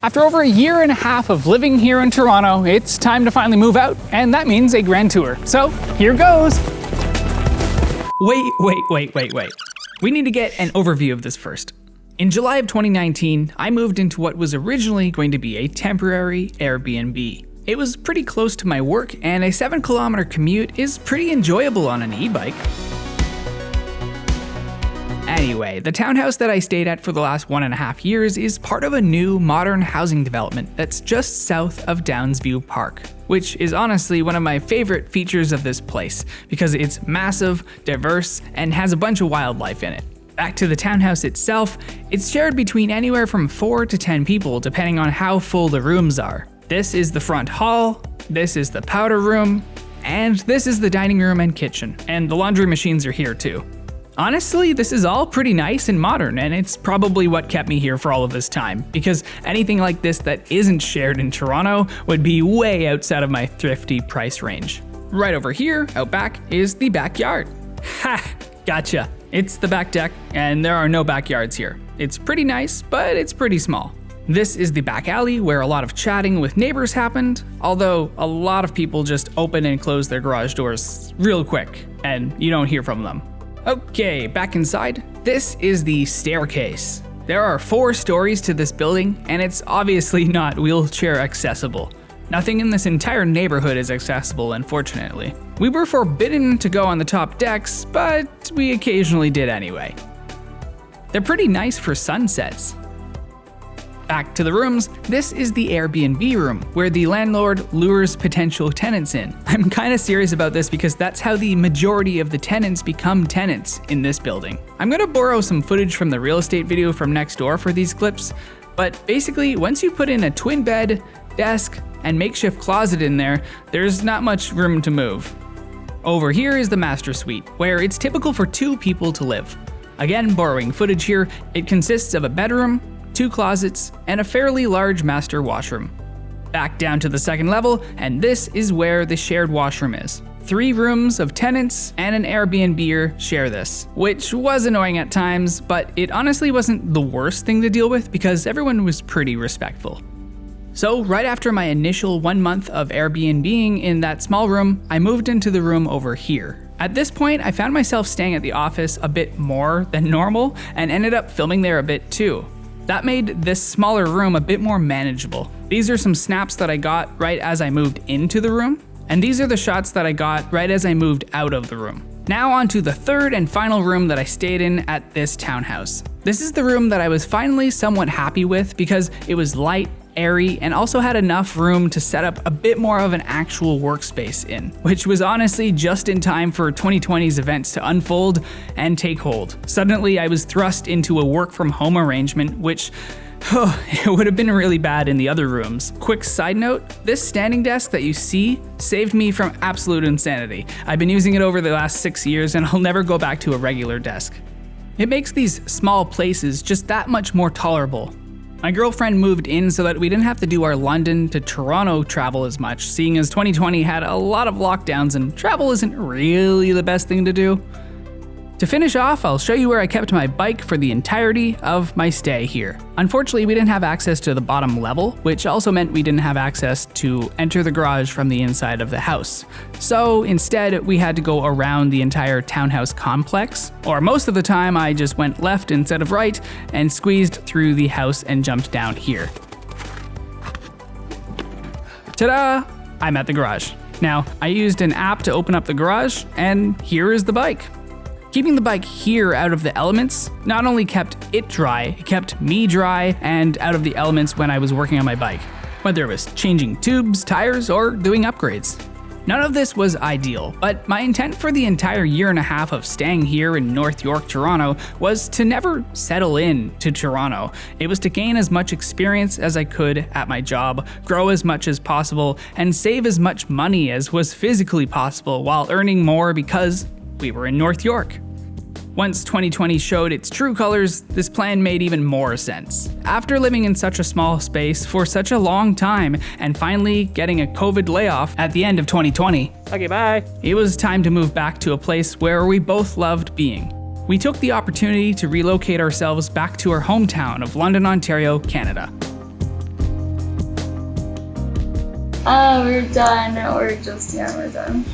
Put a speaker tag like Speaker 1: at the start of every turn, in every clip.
Speaker 1: After over a year and a half of living here in Toronto, it's time to finally move out, and that means a grand tour. So, here goes!
Speaker 2: Wait. We need to get an overview of this first. In July of 2019, I moved into what was originally going to be a temporary Airbnb. It was pretty close to my work, and a 7-kilometer commute is pretty enjoyable on an e-bike. Anyway, the townhouse that I stayed at for the last 1.5 years is part of a new modern housing development that's just south of Downsview Park, which is honestly one of my favorite features of this place because it's massive, diverse, and has a bunch of wildlife in it. Back to the townhouse itself, it's shared between anywhere from 4 to 10 people depending on how full the rooms are. This is the front hall, this is the powder room, and this is the dining room and kitchen, and the laundry machines are here too. Honestly, this is all pretty nice and modern, and it's probably what kept me here for all of this time, because anything like this that isn't shared in Toronto would be way outside of my thrifty price range. Right over here, out back, is the backyard. Ha! Gotcha. It's the back deck, and there are no backyards here. It's pretty nice, but it's pretty small. This is the back alley where a lot of chatting with neighbors happened, although a lot of people just open and close their garage doors real quick, and you don't hear from them. Okay, back inside, this is the staircase. There are 4 stories to this building, and it's obviously not wheelchair accessible. Nothing in this entire neighborhood is accessible, unfortunately. We were forbidden to go on the top decks, but we occasionally did anyway. They're pretty nice for sunsets. Back to the rooms, this is the Airbnb room, where the landlord lures potential tenants in. I'm kinda serious about this because that's how the majority of the tenants become tenants in this building. I'm gonna borrow some footage from the real estate video from next door for these clips, but basically, once you put in a twin bed, desk, and makeshift closet in there, there's not much room to move. Over here is the master suite, where it's typical for 2 people to live. Again, borrowing footage here, it consists of a bedroom, 2 closets, and a fairly large master washroom. Back down to the second level, and this is where the shared washroom is. 3 rooms of tenants and an Airbnb-er share this, which was annoying at times, but it honestly wasn't the worst thing to deal with because everyone was pretty respectful. So right after my initial 1 month of Airbnb-ing in that small room, I moved into the room over here. At this point, I found myself staying at the office a bit more than normal and ended up filming there a bit too. That made this smaller room a bit more manageable. These are some snaps that I got right as I moved into the room, and these are the shots that I got right as I moved out of the room. Now on to the third and final room that I stayed in at this townhouse. This is the room that I was finally somewhat happy with because it was light, airy, and also had enough room to set up a bit more of an actual workspace in, which was honestly just in time for 2020's events to unfold and take hold. Suddenly, I was thrust into a work from home arrangement, which it would have been really bad in the other rooms. Quick side note, this standing desk that you see saved me from absolute insanity. I've been using it over the last 6 years and I'll never go back to a regular desk. It makes these small places just that much more tolerable. My girlfriend moved in so that we didn't have to do our London to Toronto travel as much, seeing as 2020 had a lot of lockdowns and travel isn't really the best thing to do. To finish off, I'll show you where I kept my bike for the entirety of my stay here. Unfortunately, we didn't have access to the bottom level, which also meant we didn't have access to enter the garage from the inside of the house. So instead, we had to go around the entire townhouse complex, or most of the time I just went left instead of right and squeezed through the house and jumped down here. Ta-da! I'm at the garage. Now, I used an app to open up the garage, and here is the bike. Keeping the bike here out of the elements not only kept it dry, it kept me dry and out of the elements when I was working on my bike, whether it was changing tubes, tires, or doing upgrades. None of this was ideal, but my intent for the entire 1.5 years of staying here in North York, Toronto was to never settle in to Toronto. It was to gain as much experience as I could at my job, grow as much as possible, and save as much money as was physically possible while earning more because we were in North York. Once 2020 showed its true colors, this plan made even more sense. After living in such a small space for such a long time and finally getting a COVID layoff at the end of 2020,
Speaker 1: Okay, bye!
Speaker 2: It was time to move back to a place where we both loved being. We took the opportunity to relocate ourselves back to our hometown of London, Ontario, Canada.
Speaker 3: We're done. We're done.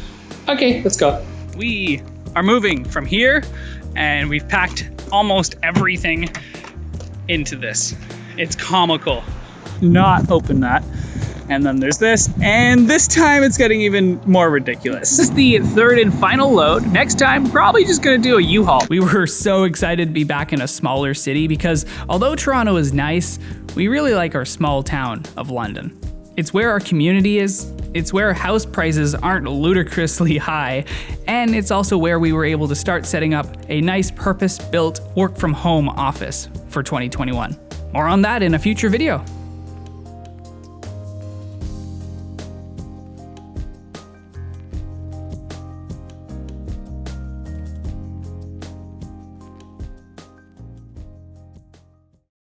Speaker 1: Okay, let's go. We are moving from here, and we've packed almost everything into this. It's comical. Not open that. And then there's this, and this time it's getting even more ridiculous. This is the third and final load. Next time, probably just gonna do a U-Haul.
Speaker 2: We were so excited to be back in a smaller city because although Toronto is nice, we really like our small town of London. It's where our community is, it's where house prices aren't ludicrously high, and it's also where we were able to start setting up a nice purpose-built work-from-home office for 2021. More on that in a future video.